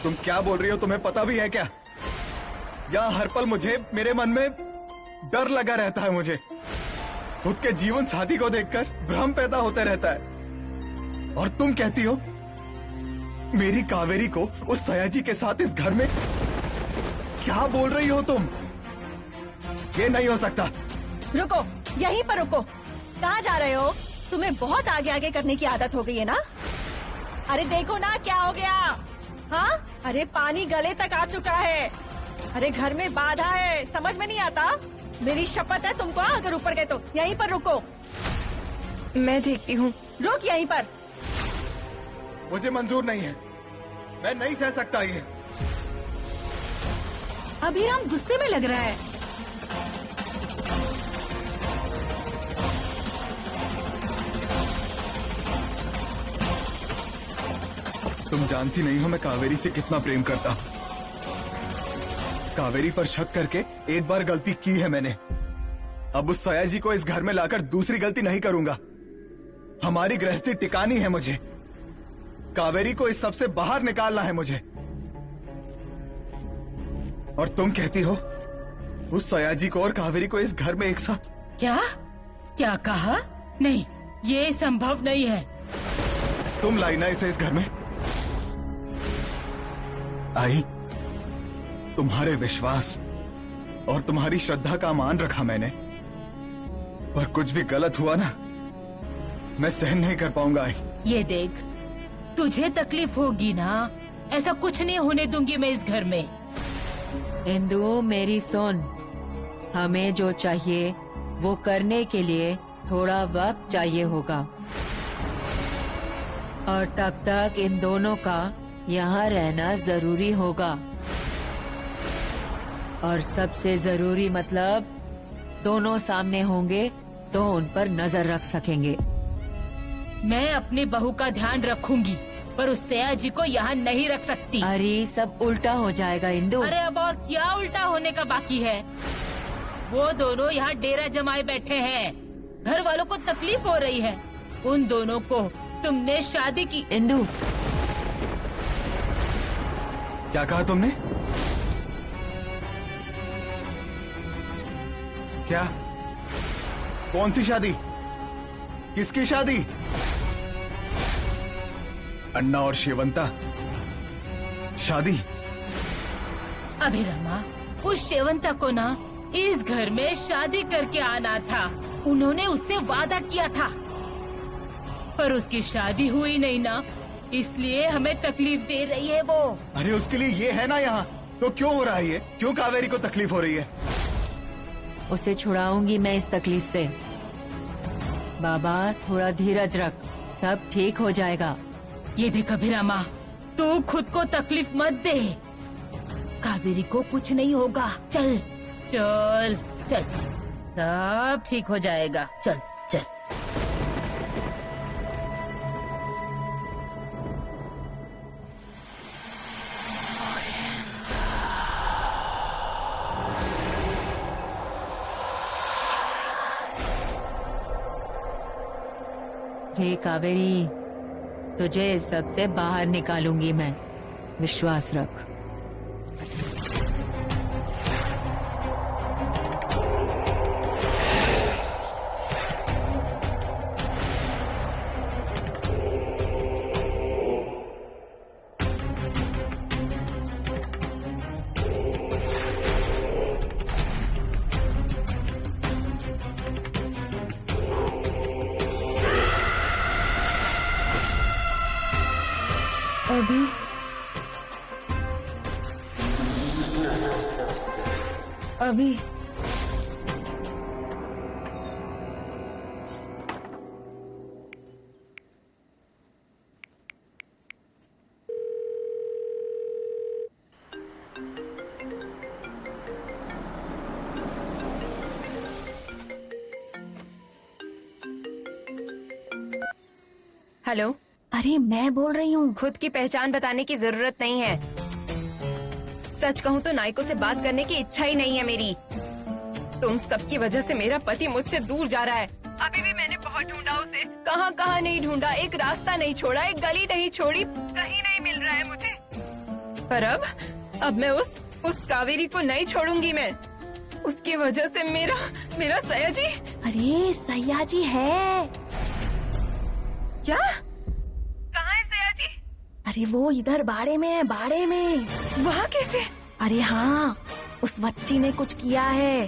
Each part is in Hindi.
तुम क्या बोल रही हो? तुम्हें पता भी है क्या? यहाँ हर पल मुझे, मेरे मन में डर लगा रहता है। मुझे खुद के जीवन साथी को देखकर भ्रम पैदा होता रहता है। और तुम कहती हो मेरी कावेरी को उस सयाजी के साथ इस घर में? क्या बोल रही हो तुम? ये नहीं हो सकता। रुको, यहीं पर रुको। कहाँ जा रहे हो? तुम्हें बहुत आगे आगे करने की आदत हो गई है ना? अरे देखो ना क्या हो गया। हाँ, अरे पानी गले तक आ चुका है। अरे घर में बाधा है, समझ में नहीं आता? मेरी शपथ है तुमको, अगर ऊपर गए तो। यहीं पर रुको। मैं देखती हूँ। रुक यहीं पर। मुझे मंजूर नहीं है, मैं नहीं सह सकता ये। अभिराम गुस्से में लग रहा है। तुम जानती नहीं हो मैं कावेरी से कितना प्रेम करता हूँ। कावेरी पर शक करके एक बार गलती की है मैंने। अब उस सयाजी को इस घर में लाकर दूसरी गलती नहीं करूंगा। हमारी गृहस्थी टिकानी है मुझे। कावेरी को इस सब से बाहर निकालना है मुझे। और तुम कहती हो उस सयाजी को और कावेरी को इस घर में एक साथ? क्या क्या कहा? नहीं, ये संभव नहीं है। तुम लाई ना इसे इस घर में। आई, तुम्हारे विश्वास और तुम्हारी श्रद्धा का मान रखा मैंने, पर कुछ भी गलत हुआ ना, मैं सहन नहीं कर पाऊंगा। आई, ये देख, तुझे तकलीफ होगी ना, ऐसा कुछ नहीं होने दूंगी मैं इस घर में। इंदु मेरी सुन, हमें जो चाहिए वो करने के लिए थोड़ा वक्त चाहिए होगा, और तब तक इन दोनों का यहाँ रहना जरूरी होगा। और सबसे जरूरी मतलब दोनों सामने होंगे तो उन पर नजर रख सकेंगे। मैं अपनी बहू का ध्यान रखूंगी, पर उस सयाजी को यहाँ नहीं रख सकती। अरे सब उल्टा हो जाएगा इंदु। अरे अब और क्या उल्टा होने का बाकी है? वो दोनों यहाँ डेरा जमाए बैठे हैं। घर वालों को तकलीफ हो रही है। उन दोनों को तुमने शादी की। इंदु, क्या कहा तुमने? क्या? कौन सी शादी? किसकी शादी? अन्ना और शेवंता शादी? अभिरमा, उस शेवंता को ना इस घर में शादी करके आना था। उन्होंने उससे वादा किया था, पर उसकी शादी हुई नहीं ना, इसलिए हमें तकलीफ दे रही है वो। अरे उसके लिए ये है ना यहाँ, तो क्यों हो रहा है ये? क्यों कावेरी को तकलीफ हो रही है? उसे छुड़ाऊंगी मैं इस तकलीफ से। बाबा थोड़ा धीरज रख, सब ठीक हो जाएगा। ये देख अभिरामा, तू खुद को तकलीफ मत दे। कावेरी को कुछ नहीं होगा। चल चल चल, सब ठीक हो जाएगा। चल चल। हे कावेरी, तुझे इस सब से बाहर निकालूंगी मैं, विश्वास रख। अभी हेलो। अरे मैं बोल रही हूँ। खुद की पहचान बताने की जरूरत नहीं है। सच कहूँ तो नायको से बात करने की इच्छा ही नहीं है मेरी। तुम सबकी वजह से मेरा पति मुझसे दूर जा रहा है। अभी भी मैंने बहुत ढूंढा उसे, कहाँ कहाँ नहीं ढूंढा, एक रास्ता नहीं छोड़ा, एक गली नहीं छोड़ी, कहीं नहीं मिल रहा है मुझे। पर अब मैं उस कावेरी को नहीं छोड़ूंगी। मैं उसकी वजह से मेरा सयाजी। अरे सयाजी है क्या? कहाँ है सयाजी? अरे वो इधर बाड़े में है, बाड़े में। वहाँ कैसे? अरे हाँ, उस बच्ची ने कुछ किया है।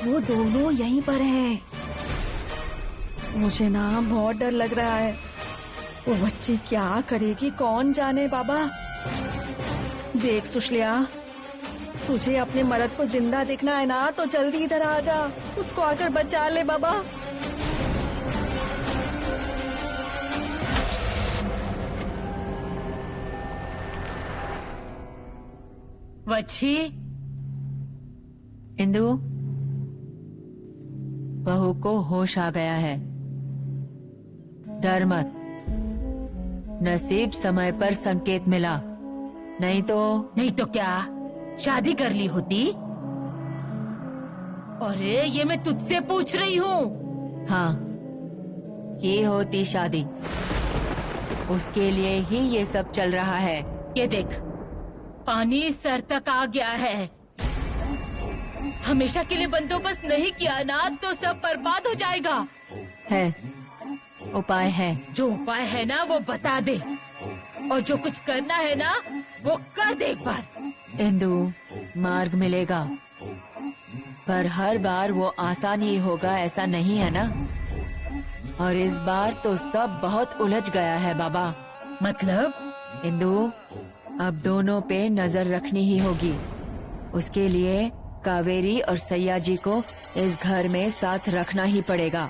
वो दोनों यहीं पर हैं। मुझे ना बहुत डर लग रहा है। वो बच्ची क्या करेगी कौन जाने बाबा। देख सुशलिया, तुझे अपने मर्द को जिंदा देखना है ना तो जल्दी इधर आ जा, उसको आकर बचा ले बाबा। वच्छी, इंदु, बहू को होश आ गया है। डर मत, नसीब समय पर संकेत मिला, नहीं तो क्या शादी कर ली होती? अरे ये मैं तुझसे पूछ रही हूँ। हाँ, की होती शादी। उसके लिए ही ये सब चल रहा है। ये देख, पानी सर तक आ गया है। हमेशा के लिए बंदोबस्त नहीं किया ना तो सब बर्बाद हो जाएगा। है, उपाय है। जो उपाय है ना वो बता दे, और जो कुछ करना है ना वो कर दे एक बार। इंदु, मार्ग मिलेगा, पर हर बार वो आसान ही होगा ऐसा नहीं है ना। और इस बार तो सब बहुत उलझ गया है बाबा। मतलब? इंदु, अब दोनों पे नजर रखनी ही होगी। उसके लिए कावेरी और सयाजी को इस घर में साथ रखना ही पड़ेगा।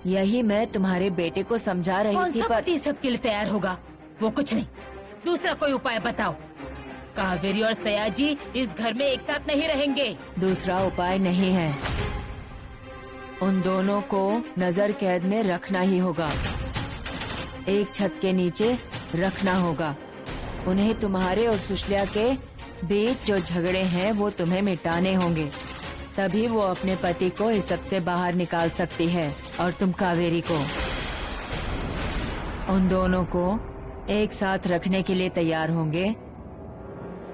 यही मैं तुम्हारे बेटे को समझा रही कौन थी, सा पर पति सबके लिए तैयार होगा? वो कुछ नहीं, दूसरा कोई उपाय बताओ। कावेरी और सयाजी इस घर में एक साथ नहीं रहेंगे। दूसरा उपाय नहीं है। उन दोनों को नजर कैद में रखना ही होगा, एक छत के नीचे रखना होगा। उन्हें तुम्हारे और सुशल्या के बीच जो झगड़े हैं वो तुम्हें मिटाने होंगे, तभी वो अपने पति को इस सब से बाहर निकाल सकती है। और तुम कावेरी को, उन दोनों को एक साथ रखने के लिए तैयार होंगे,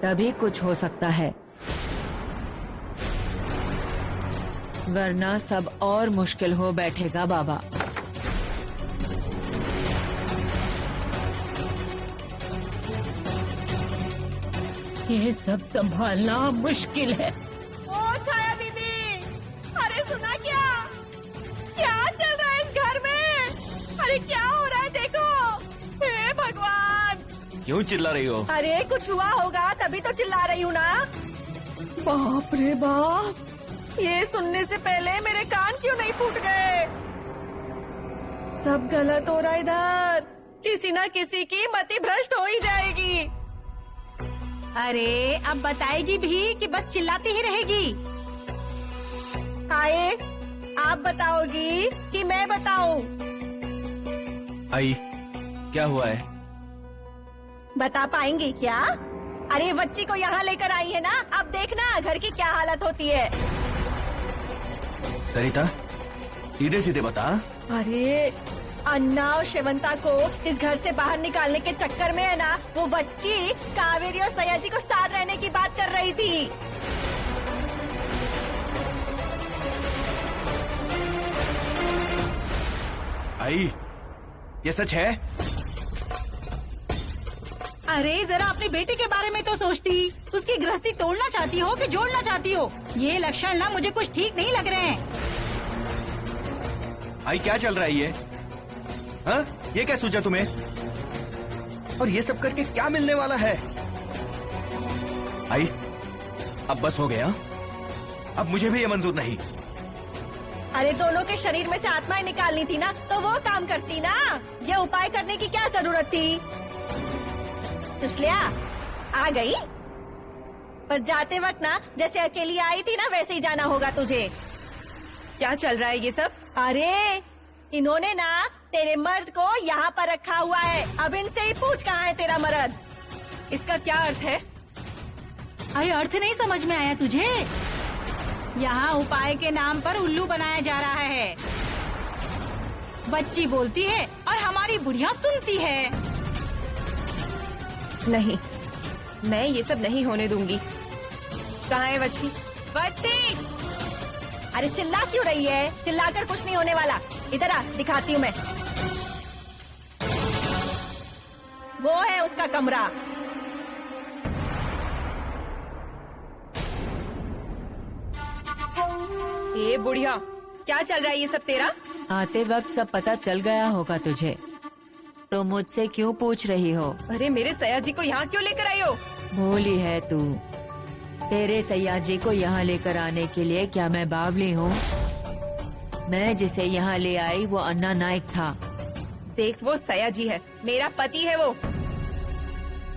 तभी कुछ हो सकता है, वरना सब और मुश्किल हो बैठेगा बाबा। ये सब संभालना मुश्किल है। ओ छाया दीदी, अरे सुना क्या चल रहा है इस घर में? अरे क्या हो रहा है देखो। हे भगवान, क्यों चिल्ला रही हो? अरे कुछ हुआ होगा तभी तो चिल्ला रही हूँ ना। बाप रे बाप, ये सुनने से पहले मेरे कान क्यों नहीं फूट गए। सब गलत हो रहा है इधर, किसी ना किसी की मति भ्रष्ट हो ही जाएगी। अरे अब बताएगी भी कि बस चिल्लाती ही रहेगी? आए, आप बताओगी कि मैं बताऊं? आई, क्या हुआ है? बता पाएंगी क्या? अरे बच्ची को यहाँ लेकर आई है ना, अब देखना घर की क्या हालत होती है। सरिता, सीधे सीधे बता। अरे अन्ना और शिवंता को इस घर से बाहर निकालने के चक्कर में है ना, वो बच्ची कावेरी और सयाजी को साथ रहने की बात कर रही थी। आई, ये सच है? अरे जरा अपने बेटे के बारे में तो सोचती। उसकी गृहस्थी तोड़ना चाहती हो कि जोड़ना चाहती हो? ये लक्षण ना मुझे कुछ ठीक नहीं लग रहे हैं। आई, क्या चल रहा है ये? हाँ? ये क्या सूझा तुम्हें? और ये सब करके क्या मिलने वाला है? आई, अब बस हो गया, अब मुझे भी ये मंजूर नहीं। अरे दोनों के शरीर में से आत्माएं निकालनी थी ना, तो वो काम करती ना। ये उपाय करने की क्या जरूरत थी? सुशल्या आ गई, पर जाते वक्त ना जैसे अकेली आई थी ना वैसे ही जाना होगा तुझे। क्या चल रहा है ये सब? अरे इन्होंने ना तेरे मर्द को यहाँ पर रखा हुआ है, अब इनसे ही पूछ कहाँ है तेरा मर्द। इसका क्या अर्थ है? अरे अर्थ नहीं समझ में आया तुझे? यहाँ उपाय के नाम पर उल्लू बनाया जा रहा है। बच्ची बोलती है और हमारी बुढ़िया सुनती है। नहीं, मैं ये सब नहीं होने दूंगी। कहाँ है बच्ची? बच्ची! अरे चिल्ला क्यों रही है? चिल्लाकर कुछ नहीं होने वाला। इधर आ, दिखाती हूँ मैं। वो है उसका कमरा। ये बुढ़िया, क्या चल रहा है ये सब तेरा? आते वक्त सब पता चल गया होगा तुझे, तो मुझसे क्यों पूछ रही हो? अरे मेरे सयाजी को यहाँ क्यों लेकर आई हो? भूली है तू? तेरे सयाजी को यहाँ लेकर आने के लिए क्या मैं बावली हूँ? मैं जिसे यहाँ ले आई वो अन्ना नायक था। देख, वो सयाजी है, मेरा पति है वो।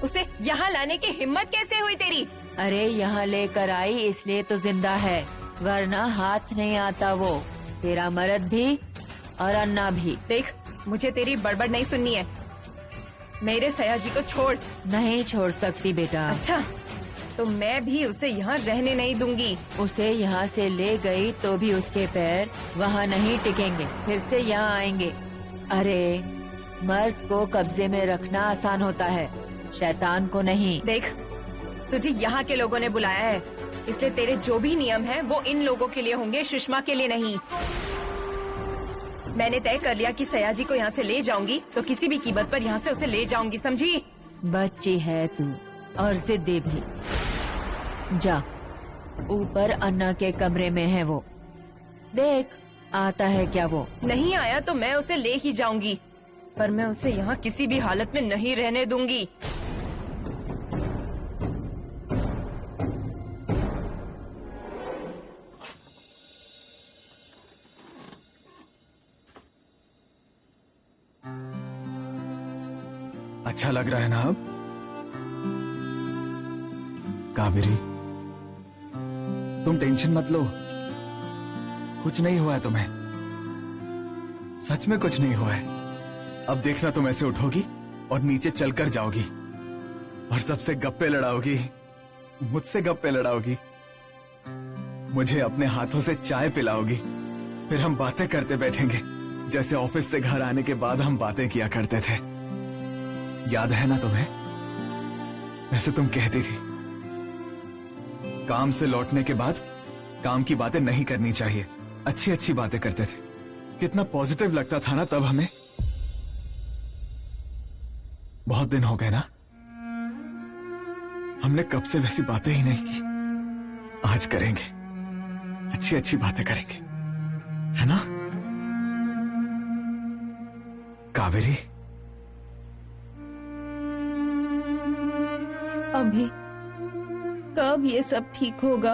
उसे यहाँ लाने की हिम्मत कैसे हुई तेरी? अरे यहाँ लेकर आई इसलिए तो जिंदा है, वरना हाथ नहीं आता वो। तेरा मर्द भी और अन्ना भी। देख, मुझे तेरी बड़बड़ नहीं सुननी है। मेरे सयाजी को छोड़। नहीं छोड़ सकती बेटा। अच्छा, तो मैं भी उसे यहाँ रहने नहीं दूंगी। उसे यहाँ से ले गई तो भी उसके पैर वहाँ नहीं टिकेंगे, फिर से यहाँ आएंगे। अरे मर्द को कब्जे में रखना आसान होता है, शैतान को नहीं। देख, तुझे यहाँ के लोगों ने बुलाया है, इसलिए तेरे जो भी नियम हैं वो इन लोगों के लिए होंगे, सुषमा के लिए नहीं। मैंने तय कर लिया कि सयाजी को यहाँ से ले जाऊंगी तो किसी भी कीमत पर यहाँ से उसे ले जाऊंगी, समझी? बच्ची है तू और जिद्दी भी। जा, ऊपर अन्ना के कमरे में है वो, देख आता है क्या वो। नहीं आया तो मैं उसे ले ही जाऊंगी, पर मैं उसे यहाँ किसी भी हालत में नहीं रहने दूंगी। अच्छा लग रहा है ना अब? कावेरी, तुम टेंशन मत लो, कुछ नहीं हुआ है तुम्हें, सच में कुछ नहीं हुआ है। अब देखना, तुम ऐसे उठोगी और नीचे चलकर जाओगी और सबसे गप्पे लड़ाओगी, मुझसे गप्पे लड़ाओगी, मुझे अपने हाथों से चाय पिलाओगी, फिर हम बातें करते बैठेंगे जैसे ऑफिस से घर आने के बाद हम बातें किया करते थे। याद है ना तुम्हें? वैसे तुम कहती थी काम से लौटने के बाद काम की बातें नहीं करनी चाहिए, अच्छी अच्छी बातें करते थे। कितना पॉजिटिव लगता था ना तब हमें। बहुत दिन हो गए ना, हमने कब से वैसी बातें ही नहीं की। आज करेंगे, अच्छी अच्छी बातें करेंगे, है ना कावेरी? अभी कब ये सब ठीक होगा?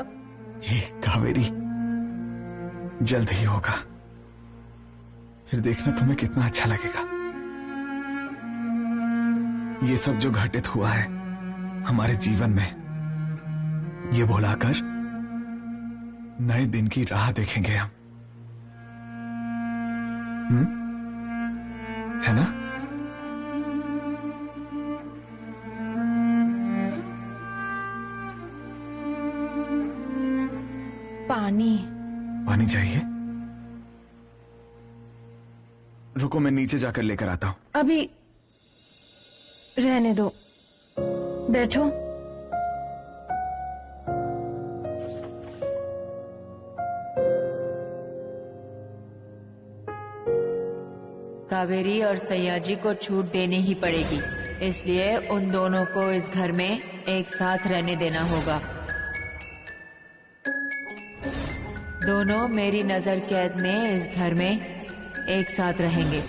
ये कावेरी, जल्द ही होगा, फिर देखना तुम्हें कितना अच्छा लगेगा। ये सब जो घटित हुआ है हमारे जीवन में, ये भुलाकर नए दिन की राह देखेंगे हम, है ना? पानी चाहिए? रुको, मैं नीचे जाकर लेकर आता हूँ। अभी रहने दो, बैठो। कावेरी और सयाजी को छूट देनी ही पड़ेगी, इसलिए उन दोनों को इस घर में एक साथ रहने देना होगा। दोनों मेरी नजर कैद में इस घर में एक साथ रहेंगे।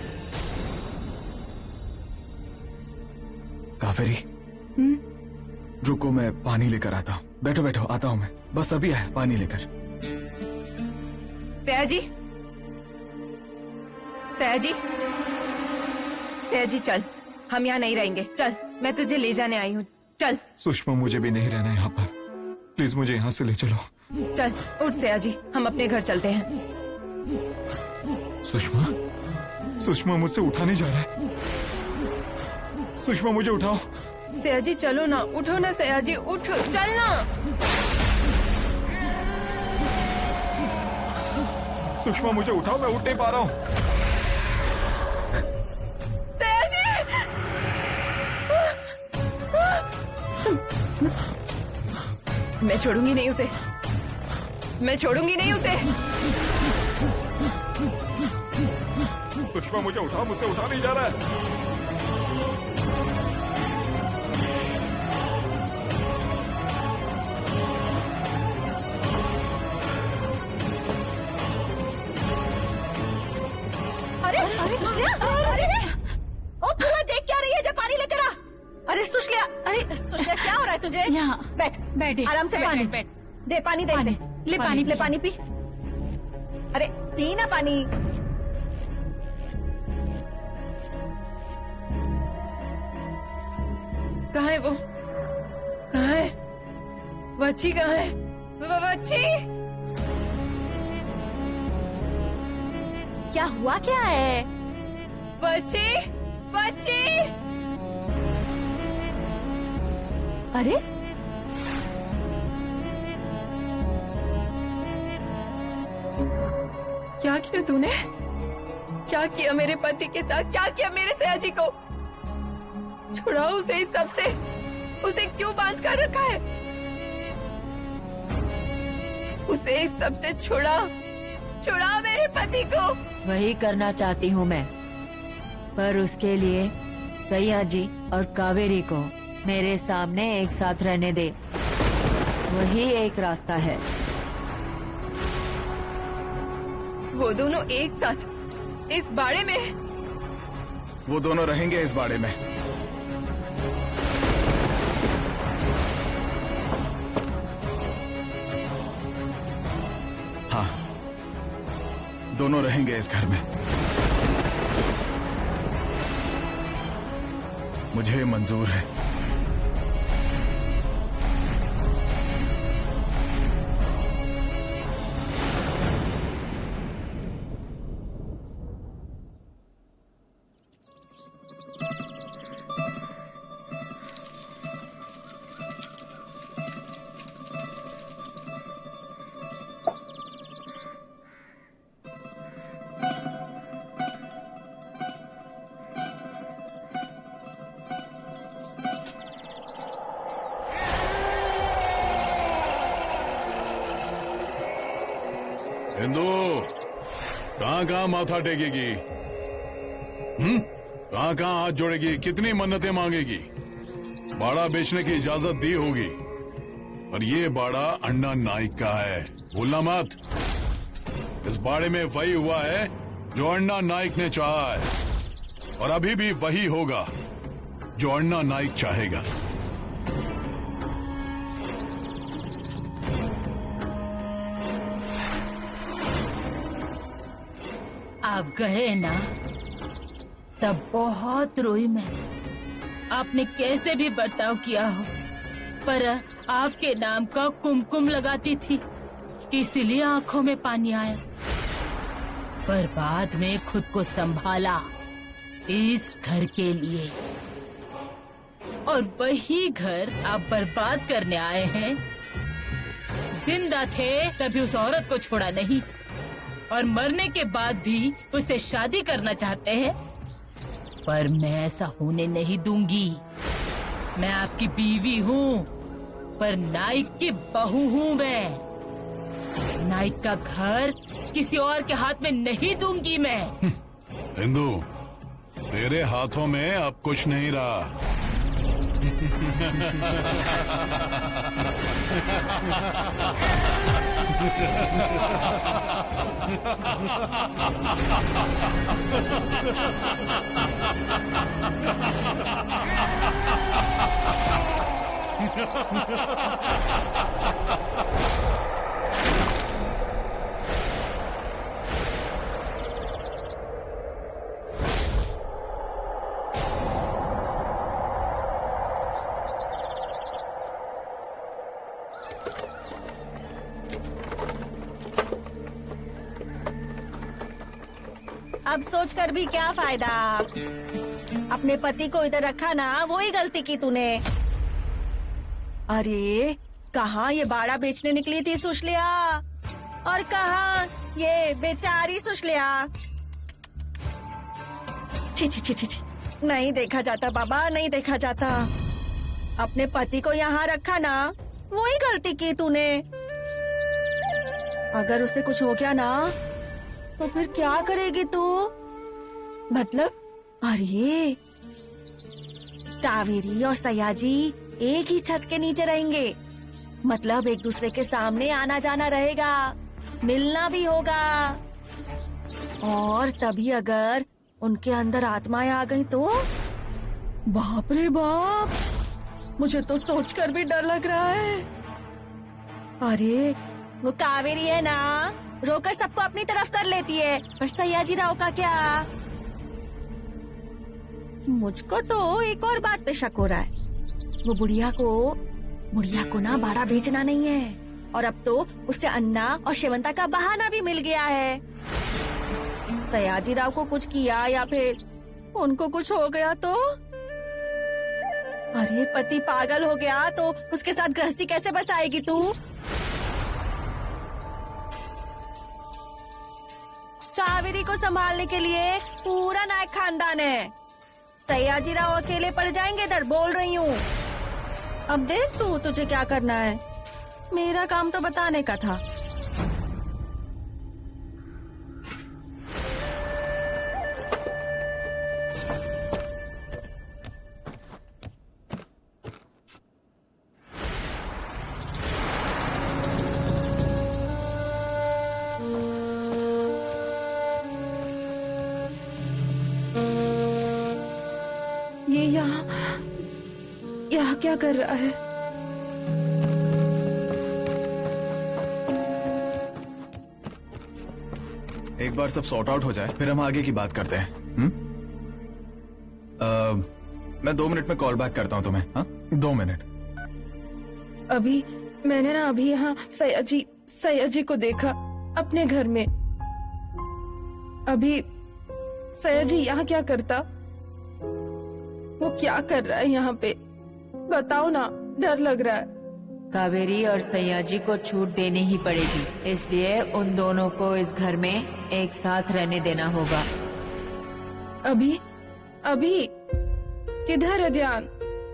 कावेरी, रुको, मैं पानी लेकर आता हूँ। बैठो बैठो, आता हूँ मैं, बस अभी आया पानी लेकर। सयाजी, सयाजी, सयाजी चल, हम यहाँ नहीं रहेंगे, चल, मैं तुझे ले जाने आई हूँ, चल। सुषमा, मुझे भी नहीं रहना यहाँ पर, प्लीज मुझे यहाँ से ले चलो। चल उठ सयाजी, हम अपने घर चलते हैं। सुषमा, सुषमा मुझसे उठा नहीं जा रहा है। सुषमा, मुझे उठाओ। सयाजी चलो ना, उठो ना सयाजी, उठ, चल ना। सुषमा, मुझे उठाओ, मैं उठ नहीं पा रहा हूँ। सयाजी! मैं छोड़ूंगी नहीं उसे, मैं छोड़ूंगी नहीं उसे। सुषमा मुझे मुझसे उठा नहीं जा रहा है। अरे अरे सुशलिया, अरे ओ पूरा देख क्या रही है? जब पानी लेकर आ। अरे सुशलिया, अरे सुशलिया क्या हो रहा है तुझे? यहाँ बैठ बैठे, आराम से पानी, बैठ। दे पानी, दे पानी, इसे। ले पानी, ले पानी पी। अरे पी ना पानी। कहाँ है वो? कहाँ है बच्ची? कहाँ है बच्ची? क्या हुआ क्या है? बच्ची, बच्ची। अरे क्या किया तूने? क्या किया मेरे पति के साथ? क्या किया मेरे सयाजी को? छुड़ाओ उसे इस सब से। उसे क्यों बांध कर रखा है? उसे इस सब से छुड़ाओ मेरे पति को। वही करना चाहती हूँ मैं, पर उसके लिए सयाजी और कावेरी को मेरे सामने एक साथ रहने दे। वही एक रास्ता है। वो दोनों एक साथ इस बाड़े में? वो दोनों रहेंगे इस बाड़े में। हाँ, दोनों रहेंगे इस घर में। मुझे मंजूर है। हिंदू कहाँ माथा टेकेगी? कहाँ हाथ जोड़ेगी? कितनी मन्नतें मांगेगी? बाड़ा बेचने की इजाजत दी होगी, पर ये बाड़ा अन्ना नाइक का है, भूलना मत। इस बाड़े में वही हुआ है जो अन्ना नाइक ने चाहा है, और अभी भी वही होगा जो अन्ना नाइक चाहेगा। आप गए ना, तब बहुत रोई मैं। आपने कैसे भी बर्ताव किया हो, पर आपके नाम का कुमकुम लगाती थी, इसलिए आंखों में पानी आया। पर बाद में खुद को संभाला इस घर के लिए, और वही घर आप बर्बाद करने आए हैं। जिंदा थे तभी उस औरत को छोड़ा नहीं, और मरने के बाद भी उससे शादी करना चाहते हैं, पर मैं ऐसा होने नहीं दूंगी। मैं आपकी बीवी हूँ, पर नाइक की बहू हूँ मैं। नाइक का घर किसी और के हाथ में नहीं दूंगी मैं। हिंदू, तेरे हाथों में अब कुछ नहीं रहा। अब सोच कर भी क्या फायदा? अपने पति को इधर रखा ना, वही गलती की तूने। अरे कहाँ ये बाड़ा बेचने निकली थी सुशलिया, और कहाँ ये बेचारी सुशलिया। छी छी छी छी छी, नहीं देखा जाता बाबा, नहीं देखा जाता। अपने पति को यहाँ रखा ना, वही गलती की तूने। अगर उसे कुछ हो गया ना तो फिर क्या करेगी तू? मतलब? अरे कावेरी और सयाजी एक ही छत के नीचे रहेंगे, मतलब एक दूसरे के सामने आना जाना रहेगा, मिलना भी होगा। और तभी अगर उनके अंदर आत्माएं आ गई तो बाप रे बाप, मुझे तो सोचकर भी डर लग रहा है। अरे वो कावेरी है ना, रोकर सबको अपनी तरफ कर लेती है, पर सयाजी राव का क्या? मुझको तो एक और बात पे शक हो रहा है। वो बुढ़िया को ना बाड़ा बेचना नहीं है, और अब तो उससे अन्ना और शिवंता का बहाना भी मिल गया है। सयाजी राव को कुछ किया या फिर उनको कुछ हो गया तो? अरे पति पागल हो गया तो उसके साथ गृहस्थी कैसे बचाएगी तू? कावेरी को संभालने के लिए पूरा नायक खानदान है। सयाजी राव अकेले पड़ जाएंगे इधर, बोल रही हूँ। अब देख तू, तुझे क्या करना है। मेरा काम तो बताने का था। ये यहाँ क्या कर रहा है? एक बार सब सॉर्ट आउट हो जाए फिर हम आगे की बात करते हैं। मैं 2 मिनट में कॉल बैक करता हूँ तुम्हें। हाँ 2 मिनट। मैंने यहाँ सयाजी को देखा अपने घर में। अभी सयाजी यहाँ क्या करता? वो क्या कर रहा है यहाँ पे? बताओ ना, डर लग रहा है। कावेरी और सयाजी को छूट देनी ही पड़ेगी, इसलिए उन दोनों को इस घर में एक साथ रहने देना होगा। अभी किधर है ध्यान?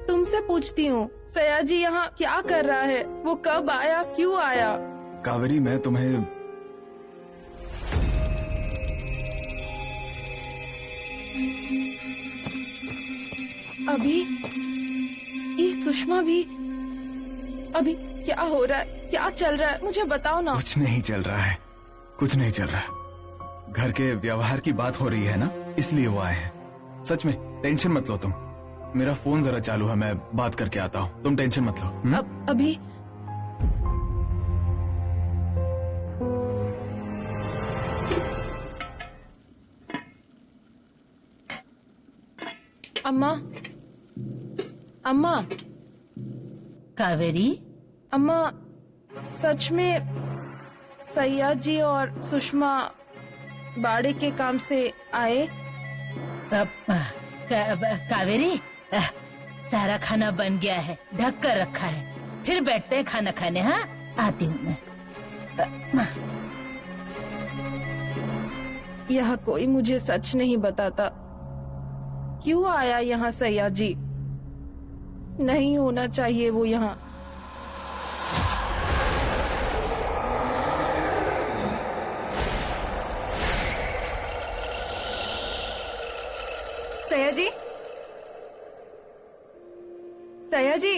तुमसे पूछती हूँ, सयाजी यहाँ क्या कर रहा है? वो कब आया, क्यों आया? कावेरी मैं तुम्हें अभी ये सुषमा भी, अभी क्या हो रहा है, क्या चल रहा है? मुझे बताओ ना। कुछ नहीं चल रहा है, कुछ नहीं चल रहा। घर के व्यवहार की बात हो रही है ना, इसलिए वो आए हैं। सच में टेंशन मत लो तुम। मेरा फोन जरा चालू है, मैं बात करके आता हूँ, तुम टेंशन मत लो। अभी अम्मा कावेरी, अम्मा सच में सयाजी और सुषमा बाड़े के काम से आए? कावेरी, सारा खाना बन गया है, ढक कर रखा है, फिर बैठते हैं खाना खाने। हाँ आती हूँ मैं। यह कोई मुझे सच नहीं बताता। क्यों आया यहाँ सयाजी? नहीं होना चाहिए वो यहाँ। सयाजी, सयाजी,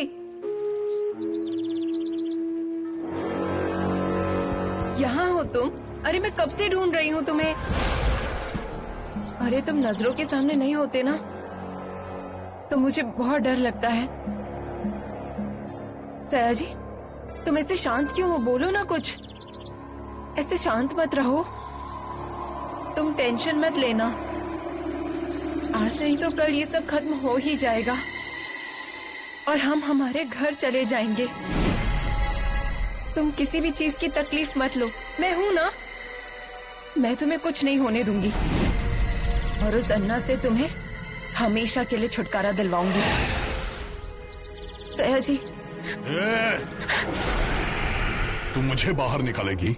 यहाँ हो तुम? अरे मैं कब से ढूंढ रही हूँ तुम्हें। अरे तुम नजरों के सामने नहीं होते ना तो मुझे बहुत डर लगता है। सयाजी, तुम ऐसे शांत क्यों हो? बोलो ना कुछ। ऐसे शांत मत रहो। तुम टेंशन मत लेना, आज नहीं तो कल ये सब खत्म हो ही जाएगा और हम हमारे घर चले जाएंगे। तुम किसी भी चीज की तकलीफ मत लो, मैं हूं ना, मैं तुम्हें कुछ नहीं होने दूंगी और उस अन्ना से तुम्हें हमेशा के लिए छुटकारा दिलवाऊंगी। सयाजी, तू मुझे बाहर निकालेगी?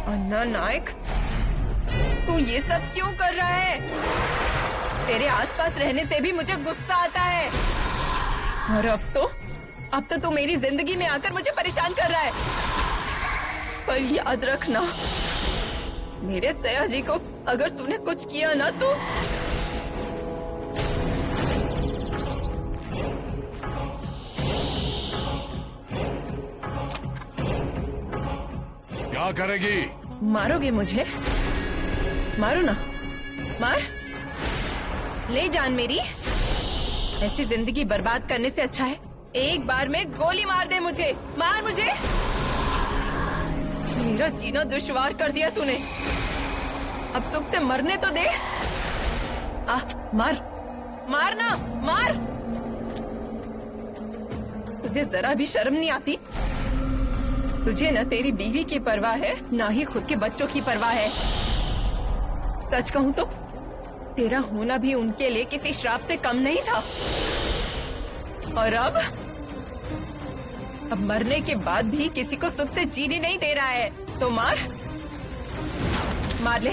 अन्ना नायक, तू ये सब क्यों कर रहा है? तेरे आसपास रहने से भी मुझे गुस्सा आता है। और अब तो तू मेरी जिंदगी में आकर मुझे परेशान कर रहा है। पर याद रखना, मेरे सया जी को अगर तूने कुछ किया ना तो क्या करेगी? मारोगे मुझे? मारो ना, मार। ले जान मेरी। ऐसी जिंदगी बर्बाद करने से अच्छा है एक बार में गोली मार दे मुझे। मार मुझे। मेरा जीना दुश्वार कर दिया तूने, अब सुख से मरने तो दे। मार, मार ना, मार। तुझे जरा भी शर्म नहीं आती? तुझे न तेरी बीवी की परवाह है, ना ही खुद के बच्चों की परवाह है। सच कहूँ तो तेरा होना भी उनके लिए किसी श्राप से कम नहीं था। और अब मरने के बाद भी किसी को सुख से जीने नहीं दे रहा है, तो मार, मार ले,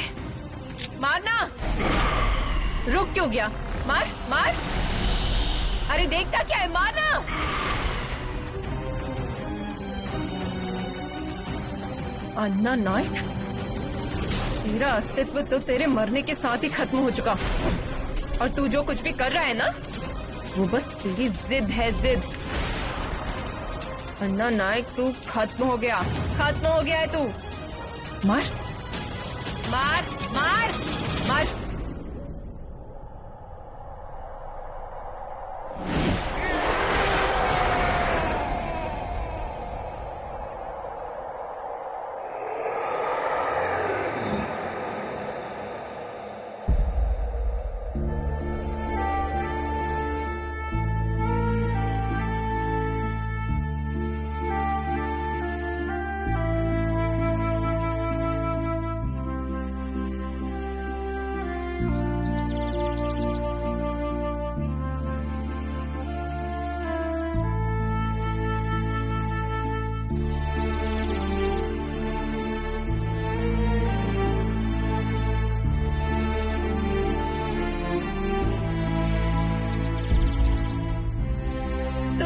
मारना। रुक क्यों गया? मार, मार। अरे देखता क्या है, मारना। अन्ना नाइक, तेरा अस्तित्व तो तेरे मरने के साथ ही खत्म हो चुका। और तू जो कुछ भी कर रहा है ना, वो बस तेरी जिद है, जिद। अन्ना नाइक, तू खत्म हो गया, खत्म हो गया है तू। मार, मार, मार, मार।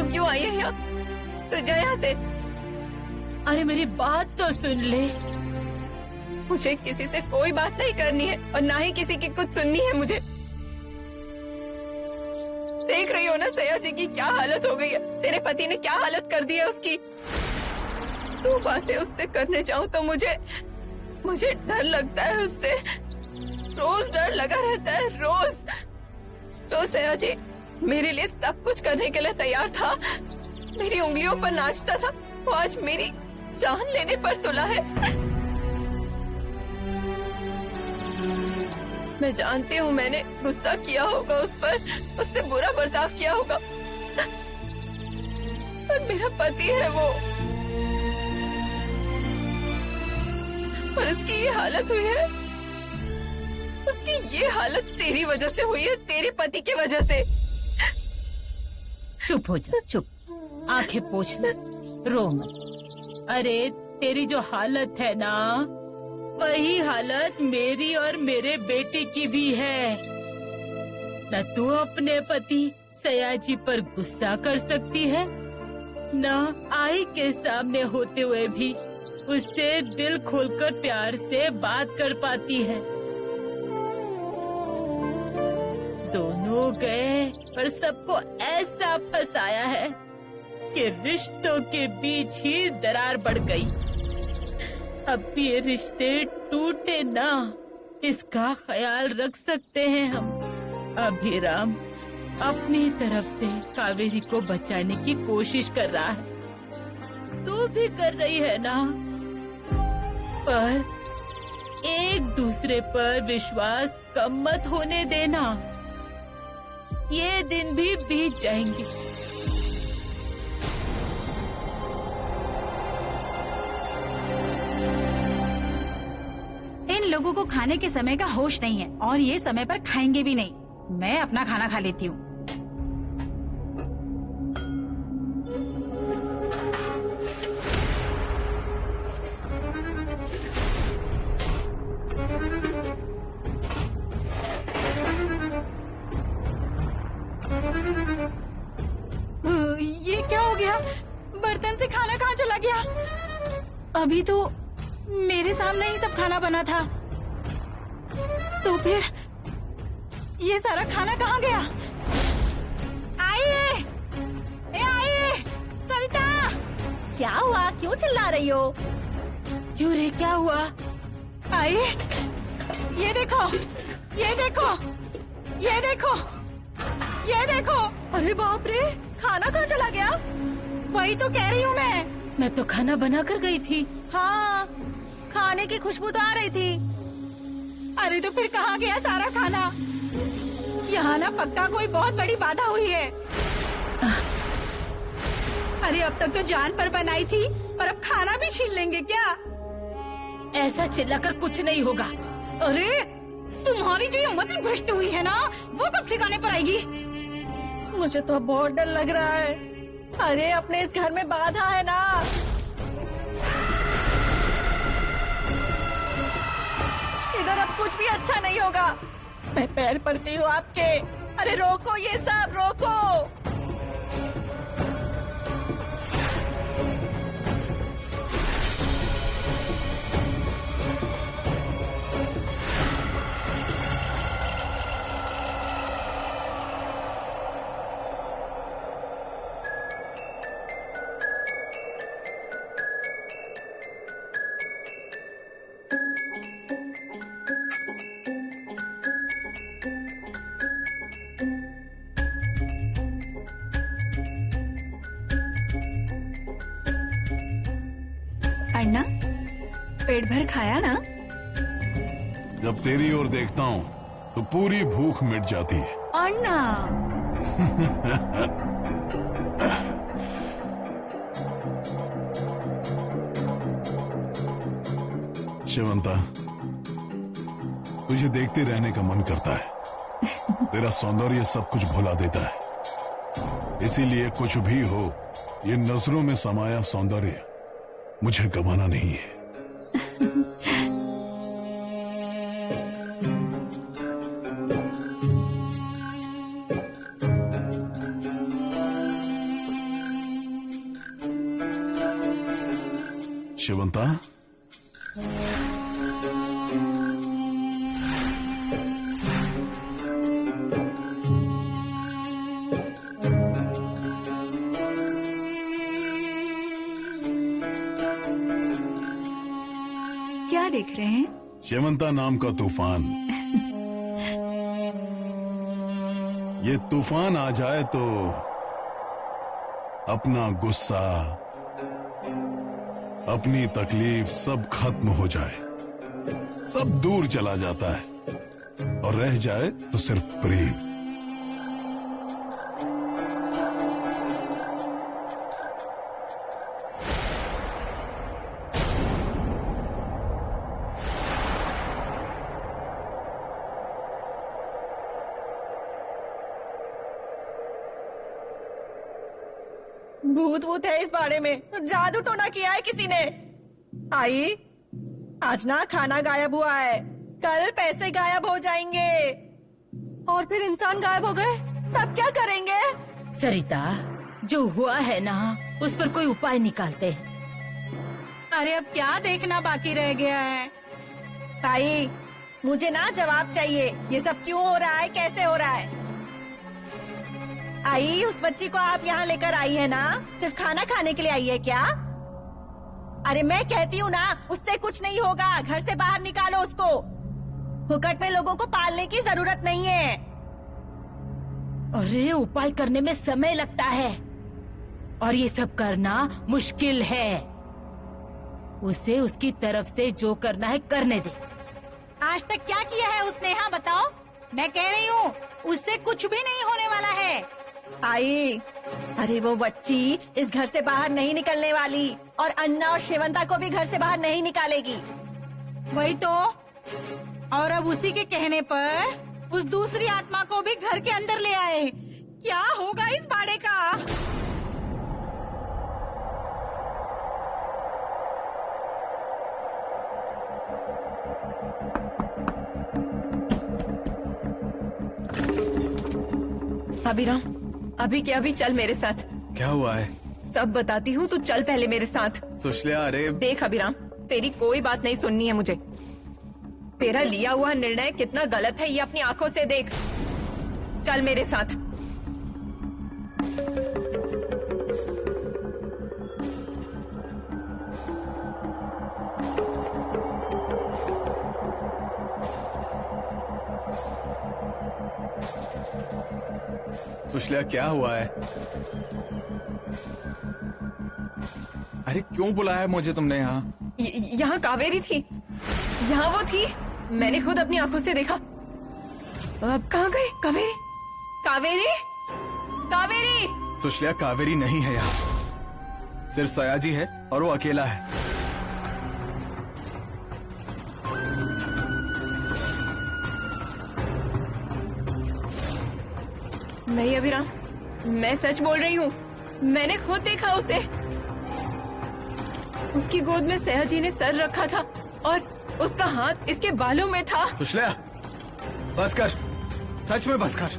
क्यों आई है यहाँ? तो जा यहाँ से। अरे मेरी बात तो सुन ले। मुझे किसी से कोई बात नहीं करनी है और ना ही किसी की कुछ सुननी है मुझे। देख रही हो ना सया जी की क्या हालत हो गई है। तेरे पति ने क्या हालत कर दी है उसकी। तू बातें उससे करने जाऊं तो मुझे डर लगता है उससे। रोज डर लगा रहता है, रोज। तो सया जी मेरे लिए सब कुछ करने के लिए तैयार था, मेरी उंगलियों पर नाचता था। वो आज मेरी जान लेने पर तुला है। मैं जानती हूँ मैंने गुस्सा किया होगा उस पर, उससे बुरा बर्ताव किया होगा, पर मेरा पति है वो। और उसकी ये हालत हुई है, उसकी ये हालत तेरी वजह से हुई है, तेरे पति की वजह से। चुप हो जा, चुप। आंखें पोंछ ले, रो मत। अरे तेरी जो हालत है ना, वही हालत मेरी और मेरे बेटे की भी है। न तू अपने पति सयाजी पर गुस्सा कर सकती है, न आई के सामने होते हुए भी उससे दिल खोलकर प्यार से बात कर पाती है। दोनों गए पर सबको ऐसा फंसाया है कि रिश्तों के बीच ही दरार बढ़ गई। अब ये रिश्ते टूटे ना, इसका ख्याल रख सकते हैं हम। अभिराम अपनी तरफ से कावेरी को बचाने की कोशिश कर रहा है, तू भी कर रही है ना। पर एक दूसरे पर विश्वास कम मत होने देना, ये दिन भी बीत जाएंगे। इन लोगों को खाने के समय का होश नहीं है और ये समय पर खाएंगे भी नहीं। मैं अपना खाना खा लेती हूँ। से खाना कहाँ चला गया? अभी तो मेरे सामने ही सब खाना बना था, तो फिर ये सारा खाना कहाँ गया? आइए, आइए, सरिता! क्या हुआ? क्यों चिल्ला रही हो? क्यों रे, क्या हुआ? आइए, ये देखो, ये देखो, ये देखो, ये देखो! अरे बाप रे, खाना कहाँ चला गया? वही तो कह रही हूँ मैं तो खाना बना कर गई थी। हाँ, खाने की खुशबू तो आ रही थी। अरे तो फिर कहाँ गया सारा खाना? यहाँ ना पक्का कोई बहुत बड़ी बाधा हुई है। अरे अब तक तो जान पर बनाई थी, और अब खाना भी छीन लेंगे क्या? ऐसा चिल्लाकर कुछ नहीं होगा। अरे तुम्हारी जो ये मति भ्रष्ट हुई है ना, वो कब ठिकाने पर आएगी? मुझे तो बहुत डर लग रहा है। अरे अपने इस घर में बाधा है ना। इधर अब कुछ भी अच्छा नहीं होगा। मैं पैर पड़ती हूँ आपके। अरे रोको ये सब, रोको। अन्ना, पेट भर खाया ना? जब तेरी ओर देखता हूँ तो पूरी भूख मिट जाती है। अन्ना! शिवंता, तुझे देखते रहने का मन करता है। तेरा सौंदर्य सब कुछ भुला देता है। इसीलिए कुछ भी हो, ये नजरों में समाया सौंदर्य मुझे गंवाना नहीं है। शिवंता, क्या देख रहे हैं? शिवंता नाम का तूफान। ये तूफान आ जाए तो अपना गुस्सा, अपनी तकलीफ सब खत्म हो जाए, सब दूर चला जाता है और रह जाए तो सिर्फ प्रेम। भूत वूत है इस बाड़े में, जादू टोना किया है किसी ने। आई, आज ना खाना गायब हुआ है, कल पैसे गायब हो जाएंगे, और फिर इंसान गायब हो गए तब क्या करेंगे? सरिता, जो हुआ है ना, उस पर कोई उपाय निकालते हैं। अरे अब क्या देखना बाकी रह गया है? आई, मुझे ना जवाब चाहिए, ये सब क्यों हो रहा है, कैसे हो रहा है? आई, उस बच्ची को आप यहाँ लेकर आई है ना, सिर्फ खाना खाने के लिए आई है क्या? अरे मैं कहती हूँ ना, उससे कुछ नहीं होगा, घर से बाहर निकालो उसको। फुकट में लोगों को पालने की जरूरत नहीं है। अरे उपाय करने में समय लगता है, और ये सब करना मुश्किल है। उसे उसकी तरफ से जो करना है करने दे। आज तक क्या किया है उसने? हाँ बताओ। मैं कह रही हूँ, उससे कुछ भी नहीं होने वाला है। आई, अरे वो बच्ची इस घर से बाहर नहीं निकलने वाली, और अन्ना और शिवंता को भी घर से बाहर नहीं निकालेगी। वही तो। और अब उसी के कहने पर उस दूसरी आत्मा को भी घर के अंदर ले आए। क्या होगा इस बाड़े का? अभिराम, अभी के अभी चल मेरे साथ। क्या हुआ है? सब बताती हूँ, तू चल पहले मेरे साथ। सुशल्या अरे देख अभिराम, तेरी कोई बात नहीं सुननी है मुझे। तेरा लिया हुआ निर्णय कितना गलत है ये अपनी आंखों से देख। चल मेरे साथ। सुशल्या क्या हुआ है? अरे क्यों बुलाया मुझे तुमने यहाँ? यहाँ कावेरी थी, यहाँ वो थी, मैंने खुद अपनी आंखों से देखा। अब कहाँ गई कावेरी? कावेरी, कावेरी! सुशल्या कावेरी नहीं है यहाँ, सिर्फ सयाजी है और वो अकेला है। नहीं अभिराम, मैं सच बोल रही हूँ, मैंने खुद देखा उसे। उसकी गोद में सयाजी ने सर रखा था और उसका हाथ इसके बालों में था। सुशल्या बस कर, सच में बस कर।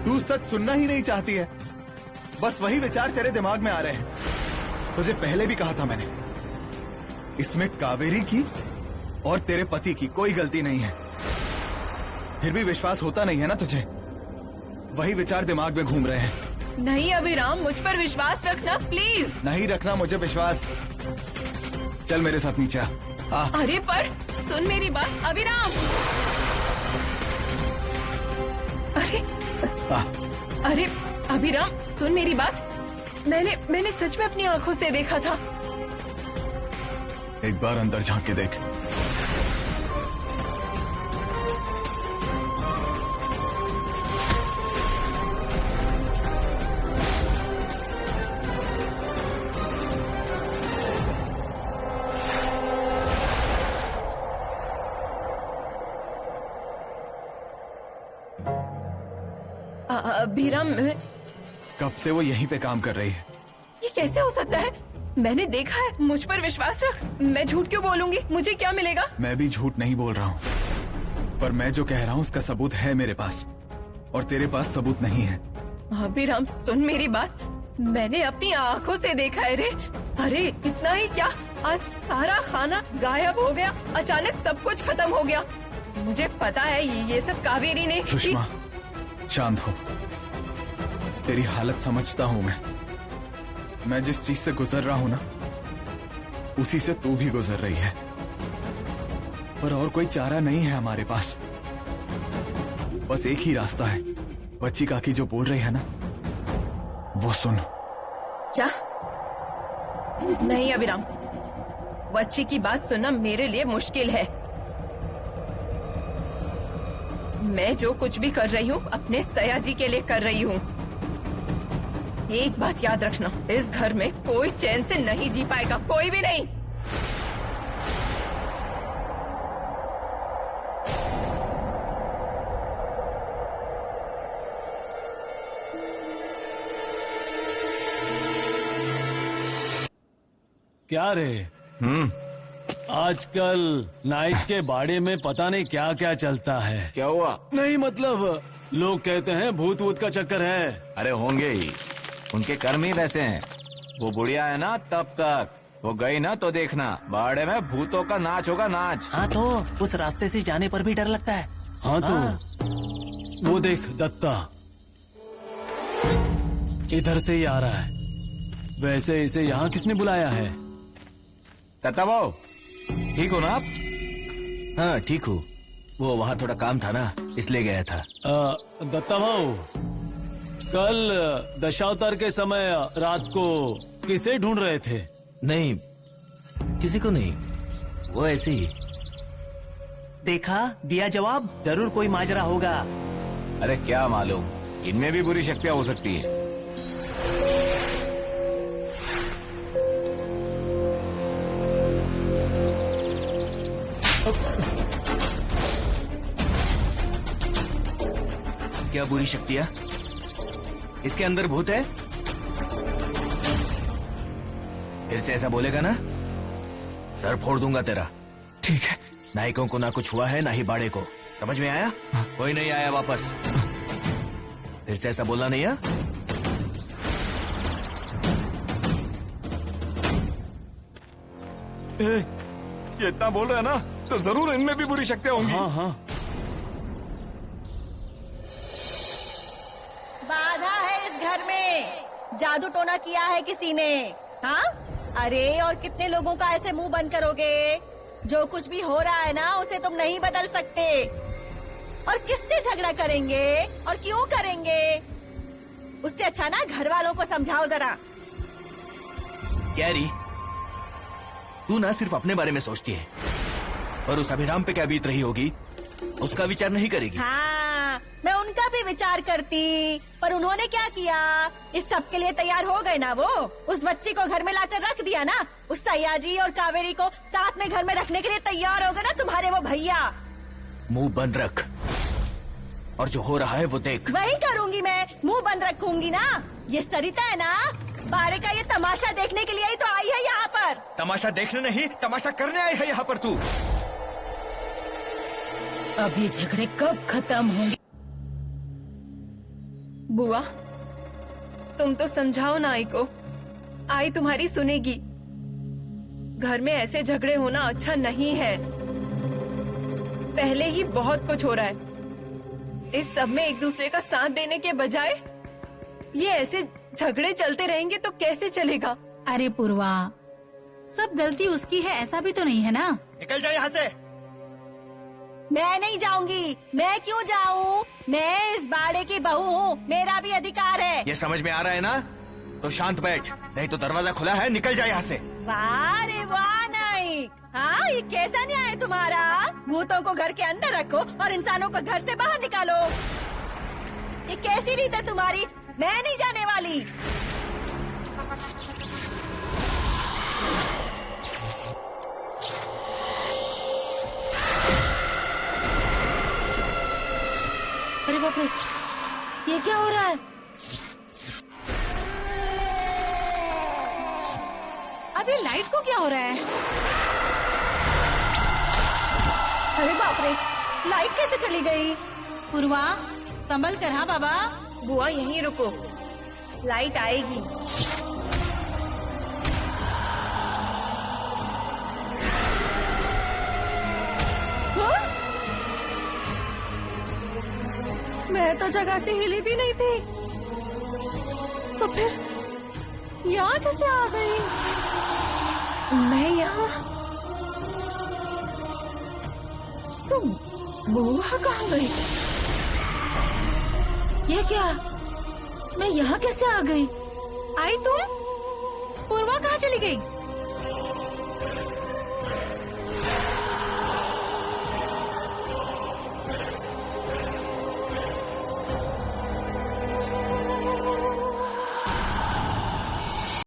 तू सच सुनना ही नहीं चाहती है, बस वही विचार तेरे दिमाग में आ रहे हैं। तुझे पहले भी कहा था मैंने, इसमें कावेरी की और तेरे पति की कोई गलती नहीं है। फिर भी विश्वास होता नहीं है ना तुझे? वही विचार दिमाग में घूम रहे हैं। नहीं अभिराम, मुझ पर विश्वास रखना प्लीज। नहीं रखना मुझे विश्वास। चल मेरे साथ नीचे आ। अरे पर सुन मेरी बात अभिराम। अरे अरे अभिराम सुन मेरी बात। मैंने सच में अपनी आंखों से देखा था। एक बार अंदर झांक के देख। अभिराम, कब से वो यहीं पे काम कर रही है। ये कैसे हो सकता है? मैंने देखा है, मुझ पर विश्वास रख। मैं झूठ क्यों बोलूंगी? मुझे क्या मिलेगा? मैं भी झूठ नहीं बोल रहा हूँ, पर मैं जो कह रहा हूँ उसका सबूत है मेरे पास, और तेरे पास सबूत नहीं है। अभिराम सुन मेरी बात, मैंने अपनी आंखों से देखा है रे। अरे इतना ही क्या, आज सारा खाना गायब हो गया, अचानक सब कुछ खत्म हो गया। मुझे पता है ये सब कावेरी ने। सुषमा शांत हो, तेरी हालत समझता हूँ मैं जिस चीज से गुजर रहा हूँ ना, उसी से तू भी गुजर रही है, पर और कोई चारा नहीं है हमारे पास। बस एक ही रास्ता है। बच्ची काकी जो बोल रही है ना, वो सुन। क्या? नहीं अभिराम, बच्ची की बात सुनना मेरे लिए मुश्किल है। मैं जो कुछ भी कर रही हूँ अपने सयाजी के लिए कर रही हूँ। एक बात याद रखना, इस घर में कोई चैन से नहीं जी पाएगा, कोई भी नहीं। क्या रे? आजकल नाइट के बाड़े में पता नहीं क्या क्या चलता है। क्या हुआ? नहीं मतलब लोग कहते हैं भूत वूत का चक्कर है। अरे होंगे ही, उनके कर्म ही वैसे हैं। वो बुढ़िया है ना, तब तक वो गई ना तो देखना, बाड़े में भूतों का नाच होगा, नाच। हाँ तो उस रास्ते से जाने पर भी डर लगता है। हाँ तो वो देख दत्ता इधर से ही आ रहा है। वैसे इसे यहाँ किसने बुलाया है? दत्ता वो ठीक हो ना आप? हाँ ठीक हूँ, वो वहाँ थोड़ा काम था ना, इसलिए गया था। दत्ता भाऊ, कल दशावतार के समय रात को किसे ढूंढ रहे थे? नहीं, किसी को नहीं, वो ऐसे ही। देखा, दिया जवाब, जरूर कोई माजरा होगा। अरे क्या मालूम, इनमें भी बुरी शक्तियाँ हो सकती है। क्या बुरी शक्तियाँ? इसके अंदर भूत है? फिर से ऐसा बोलेगा ना, सर फोड़ दूंगा तेरा। ठीक है। नायकों को ना कुछ हुआ है ना ही बाड़े को, समझ में आया? कोई नहीं आया वापस। फिर से ऐसा बोलना नहीं है? ये इतना बोल रहे हैं ना, तो जरूर इनमें भी बुरी शक्तियां होंगी। हाँ हाँ। बाधा है इस घर में, जादू टोना किया है किसी ने। हाँ, अरे और कितने लोगों का ऐसे मुंह बंद करोगे? जो कुछ भी हो रहा है ना, उसे तुम नहीं बदल सकते। और किससे झगड़ा करेंगे और क्यों करेंगे? उससे अच्छा ना घर वालों को समझाओ जरा। गैरी, तू ना सिर्फ अपने बारे में सोचती है, और उस अभिराम पे क्या बीत रही होगी उसका विचार नहीं करेगी। हाँ, मैं उनका भी विचार करती, पर उन्होंने क्या किया? इस सब के लिए तैयार हो गए ना वो। उस बच्ची को घर में लाकर रख दिया ना। उस सयाजी और कावेरी को साथ में घर में रखने के लिए तैयार हो गए ना तुम्हारे वो भैया। मुंह बंद रख, और जो हो रहा है वो देख। वही करूंगी मैं, मुंह बंद रखूंगी ना। ये सरिता है ना, बाड़े का ये तमाशा देखने के लिए ही तो आई है यहाँ पर। तमाशा देखने नहीं, तमाशा करने आई है यहाँ पर तू। अभी झगड़े कब खत्म होंगे? बुआ, तुम तो समझाओ ना आई को। आई तुम्हारी सुनेगी। घर में ऐसे झगड़े होना अच्छा नहीं है। पहले ही बहुत कुछ हो रहा है। इस सब में एक दूसरे का साथ देने के बजाय ये ऐसे झगड़े चलते रहेंगे तो कैसे चलेगा? अरे पूर्वा, सब गलती उसकी है ऐसा भी तो नहीं है ना। निकल जाए यहाँ से। मैं नहीं जाऊंगी। मैं क्यों जाऊँ? मैं इस बाड़े की बहू हूँ, मेरा भी अधिकार है। ये समझ में आ रहा है ना? तो शांत बैठ, नहीं तो दरवाजा खुला है, निकल जाए यहाँ से। वाह रे वाह नाइक। हाँ, ये कैसा न्याय है तुम्हारा? भूतों को घर के अंदर रखो और इंसानों को घर से बाहर निकालो। ये कैसी रीत है तुम्हारी? मैं नहीं जाने वाली। अरे बाप रे, ये क्या हो रहा है? अभी लाइट को क्या हो रहा है? अरे बाप रे, लाइट कैसे चली गई? पूर्वा, संभल कर। हाँ बाबा। बुआ यहीं रुको, लाइट आएगी। हाँ? मैं तो जगह से हिली भी नहीं थी, तो फिर यहाँ कैसे आ गई? मैं यहाँ तो बुआ कहाँ गई? ये क्या? मैं यहाँ कैसे आ गई? आई तुम? पूर्वा कहाँ चली गई?